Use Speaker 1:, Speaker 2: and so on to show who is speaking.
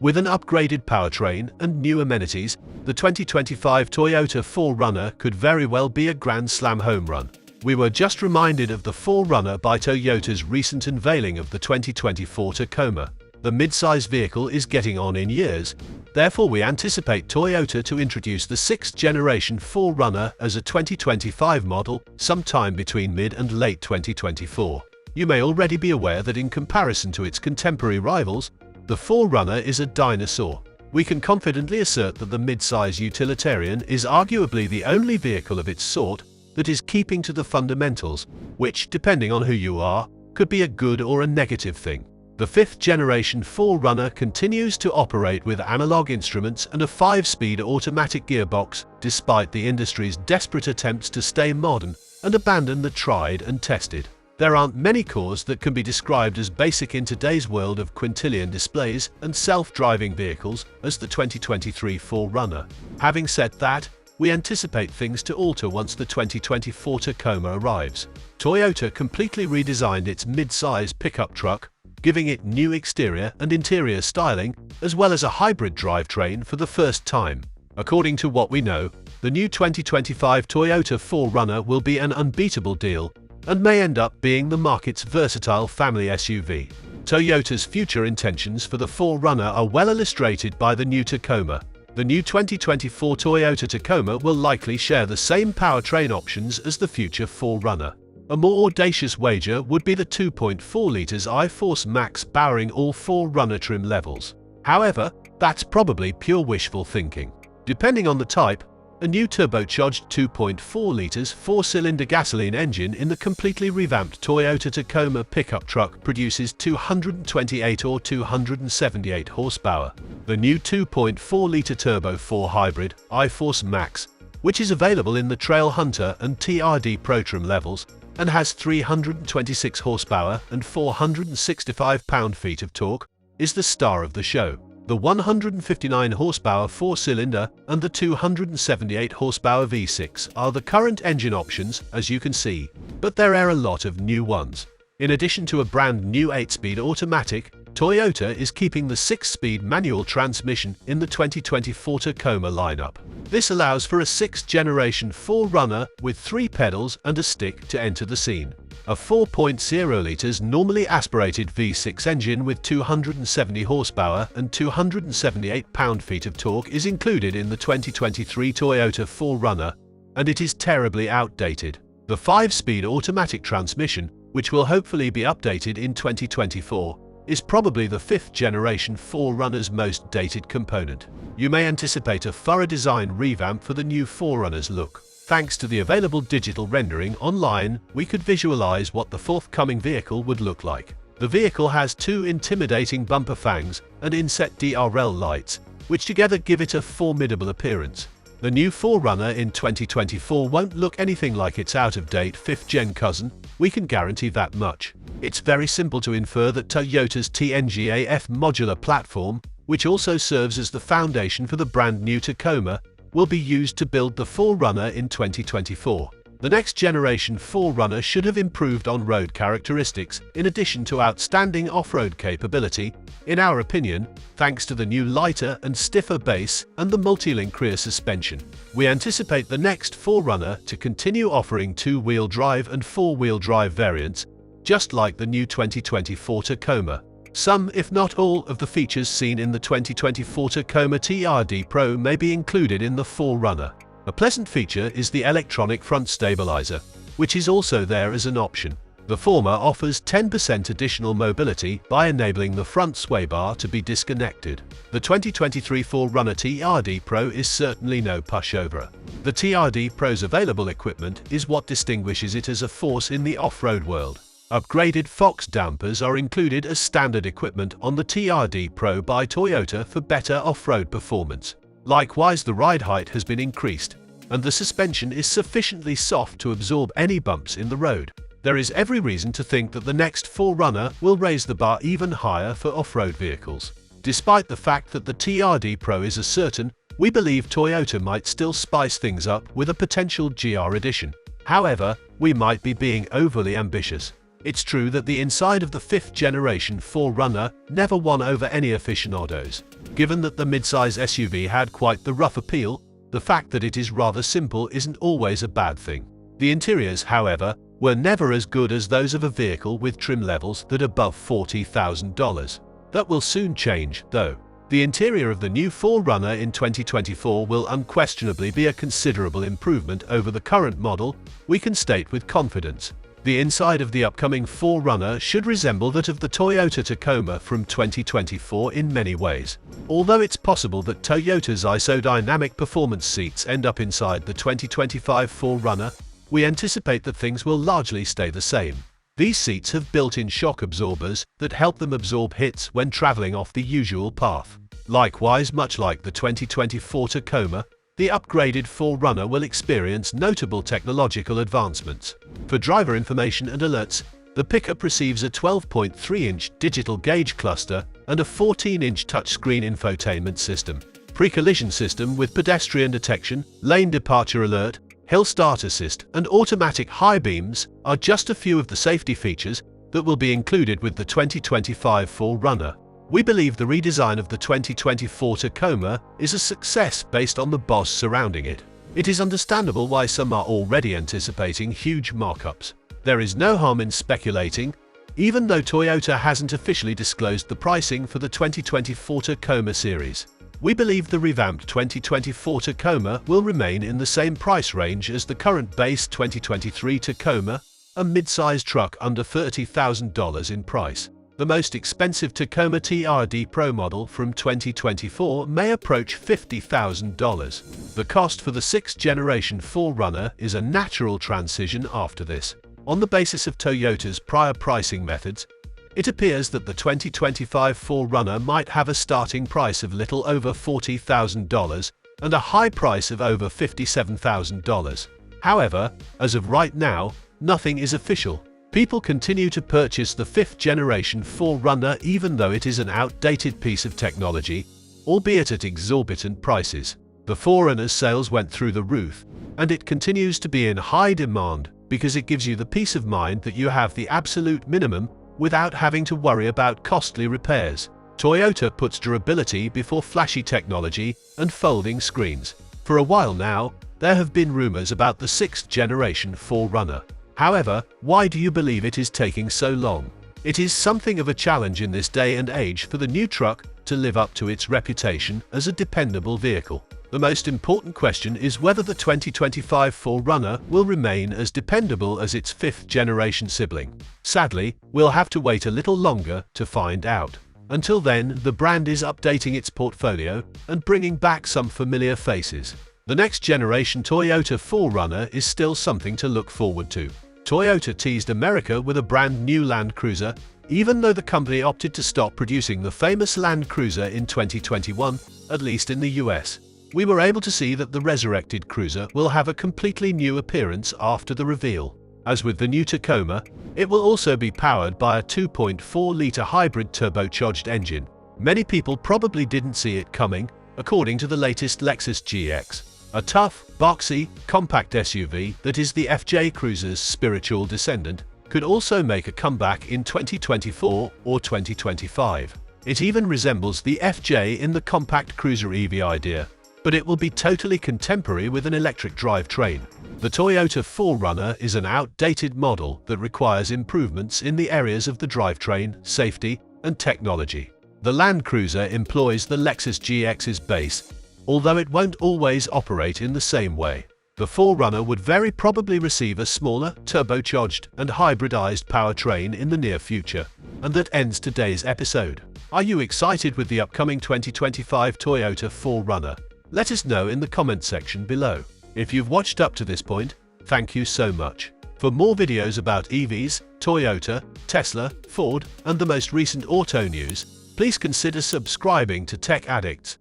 Speaker 1: With an upgraded powertrain and new amenities, the 2025 Toyota 4Runner could very well be a Grand Slam home run. We were just reminded of the 4Runner by Toyota's recent unveiling of the 2024 Tacoma. The midsize vehicle is getting on in years, therefore we anticipate Toyota to introduce the 6th generation 4Runner as a 2025 model sometime between mid and late 2024. You may already be aware that in comparison to its contemporary rivals, the 4Runner is a dinosaur. We can confidently assert that the midsize utilitarian is arguably the only vehicle of its sort that is keeping to the fundamentals, which, depending on who you are, could be a good or a negative thing. The 5th generation 4Runner continues to operate with analog instruments and a 5-speed automatic gearbox, despite the industry's desperate attempts to stay modern and abandon the tried and tested. There aren't many cores that can be described as basic in today's world of quintillion displays and self-driving vehicles as the 2023 4Runner. Having said that, we anticipate things to alter once the 2024 Tacoma arrives. Toyota completely redesigned its mid-size pickup truck, giving it new exterior and interior styling, as well as a hybrid drivetrain for the first time. According to what we know, the new 2025 Toyota 4Runner will be an unbeatable deal, and may end up being the market's versatile family SUV. Toyota's future intentions for the 4Runner are well illustrated by the new Tacoma. The new 2024 Toyota Tacoma will likely share the same powertrain options as the future 4Runner. A more audacious wager would be the 2.4 litres iForce Max powering all 4Runner trim levels. However, that's probably pure wishful thinking. Depending on the type, a new turbocharged 2.4 litres 4-cylinder gasoline engine in the completely revamped Toyota Tacoma pickup truck produces 228 or 278 horsepower. The new 2.4 litre Turbo 4 hybrid iForce Max, which is available in the Trail Hunter and TRD Pro trim levels and has 326 horsepower and 465 pound-feet of torque, is the star of the show. The 159 horsepower 4-cylinder and the 278 horsepower V6 are the current engine options, as you can see, but there are a lot of new ones. In addition to a brand new 8-speed automatic, Toyota is keeping the 6-speed manual transmission in the 2024 Tacoma lineup. This allows for a 6th generation 4Runner with 3 pedals and a stick to enter the scene. A 4.0 litres normally aspirated V6 engine with 270 horsepower and 278 pound-feet of torque is included in the 2023 Toyota 4Runner, and it is terribly outdated. The 5-speed automatic transmission, which will hopefully be updated in 2024, is probably the 5th generation 4Runner's most dated component. You may anticipate a thorough design revamp for the new 4Runner's look. Thanks to the available digital rendering online, we could visualize what the forthcoming vehicle would look like. The vehicle has 2 intimidating bumper fangs and inset DRL lights, which together give it a formidable appearance. The new 4Runner in 2024 won't look anything like its out-of-date 5th-gen cousin, we can guarantee that much. It's very simple to infer that Toyota's TNGA-F modular platform, which also serves as the foundation for the brand new Tacoma, will be used to build the 4Runner in 2024. The next generation 4Runner should have improved on-road characteristics in addition to outstanding off-road capability, in our opinion, thanks to the new lighter and stiffer base and the multi-link rear suspension. We anticipate the next 4Runner to continue offering 2-wheel drive and 4-wheel drive variants, just like the new 2024 Tacoma. Some, if not all, of the features seen in the 2024 Tacoma TRD Pro may be included in the 4Runner. A pleasant feature is the electronic front stabilizer, which is also there as an option. The former offers 10% additional mobility by enabling the front sway bar to be disconnected. The 2023 4Runner TRD Pro is certainly no pushover. The TRD Pro's available equipment is what distinguishes it as a force in the off-road world. Upgraded Fox dampers are included as standard equipment on the TRD Pro by Toyota for better off-road performance. Likewise, the ride height has been increased, and the suspension is sufficiently soft to absorb any bumps in the road. There is every reason to think that the next 4Runner will raise the bar even higher for off-road vehicles. Despite the fact that the TRD Pro is uncertain, we believe Toyota might still spice things up with a potential GR edition. However, we might be being overly ambitious. It's true that the inside of the 5th generation 4Runner never won over any aficionados. Given that the midsize SUV had quite the rough appeal, the fact that it is rather simple isn't always a bad thing. The interiors, however, were never as good as those of a vehicle with trim levels that are above $40,000. That will soon change, though. The interior of the new 4Runner in 2024 will unquestionably be a considerable improvement over the current model, we can state with confidence. The inside of the upcoming 4Runner should resemble that of the Toyota Tacoma from 2024 in many ways. Although it's possible that Toyota's isodynamic performance seats end up inside the 2025 4Runner, we anticipate that things will largely stay the same. These seats have built-in shock absorbers that help them absorb hits when traveling off the usual path. Likewise, much like the 2024 Tacoma, the upgraded 4Runner will experience notable technological advancements. For driver information and alerts, the pickup receives a 12.3-inch digital gauge cluster and a 14-inch touchscreen infotainment system. Pre-collision system with pedestrian detection, lane departure alert, hill start assist, and automatic high beams are just a few of the safety features that will be included with the 2025 4Runner. We believe the redesign of the 2024 Tacoma is a success based on the buzz surrounding it. It is understandable why some are already anticipating huge markups. There is no harm in speculating, even though Toyota hasn't officially disclosed the pricing for the 2024 Tacoma series. We believe the revamped 2024 Tacoma will remain in the same price range as the current base 2023 Tacoma, a mid-size truck under $30,000 in price. The most expensive Tacoma TRD Pro model from 2024 may approach $50,000. The cost for the 6th generation 4Runner is a natural transition after this. On the basis of Toyota's prior pricing methods, it appears that the 2025 4Runner might have a starting price of little over $40,000 and a high price of over $57,000. However, as of right now, nothing is official. People continue to purchase the 5th generation 4Runner even though it is an outdated piece of technology, albeit at exorbitant prices. The 4Runner's sales went through the roof, and it continues to be in high demand because it gives you the peace of mind that you have the absolute minimum without having to worry about costly repairs. Toyota puts durability before flashy technology and folding screens. For a while now, there have been rumors about the 6th generation 4Runner. However, why do you believe it is taking so long? It is something of a challenge in this day and age for the new truck to live up to its reputation as a dependable vehicle. The most important question is whether the 2025 4Runner will remain as dependable as its 5th generation sibling. Sadly, we'll have to wait a little longer to find out. Until then, the brand is updating its portfolio and bringing back some familiar faces. The next generation Toyota 4Runner is still something to look forward to. Toyota teased America with a brand new Land Cruiser, even though the company opted to stop producing the famous Land Cruiser in 2021, at least in the US. We were able to see that the resurrected Cruiser will have a completely new appearance after the reveal. As with the new Tacoma, it will also be powered by a 2.4-liter hybrid turbocharged engine. Many people probably didn't see it coming, according to the latest Lexus GX. A tough, boxy, compact SUV that is the FJ Cruiser's spiritual descendant could also make a comeback in 2024 or 2025. It even resembles the FJ in the compact cruiser EV idea, but it will be totally contemporary with an electric drivetrain. The Toyota 4Runner is an outdated model that requires improvements in the areas of the drivetrain, safety, and technology. The Land Cruiser employs the Lexus GX's base, although it won't always operate in the same way. The 4Runner would very probably receive a smaller, turbocharged, and hybridized powertrain in the near future. And that ends today's episode. Are you excited with the upcoming 2025 Toyota 4Runner? Let us know in the comment section below. If you've watched up to this point, thank you so much. For more videos about EVs, Toyota, Tesla, Ford, and the most recent auto news, please consider subscribing to Tech Addicts.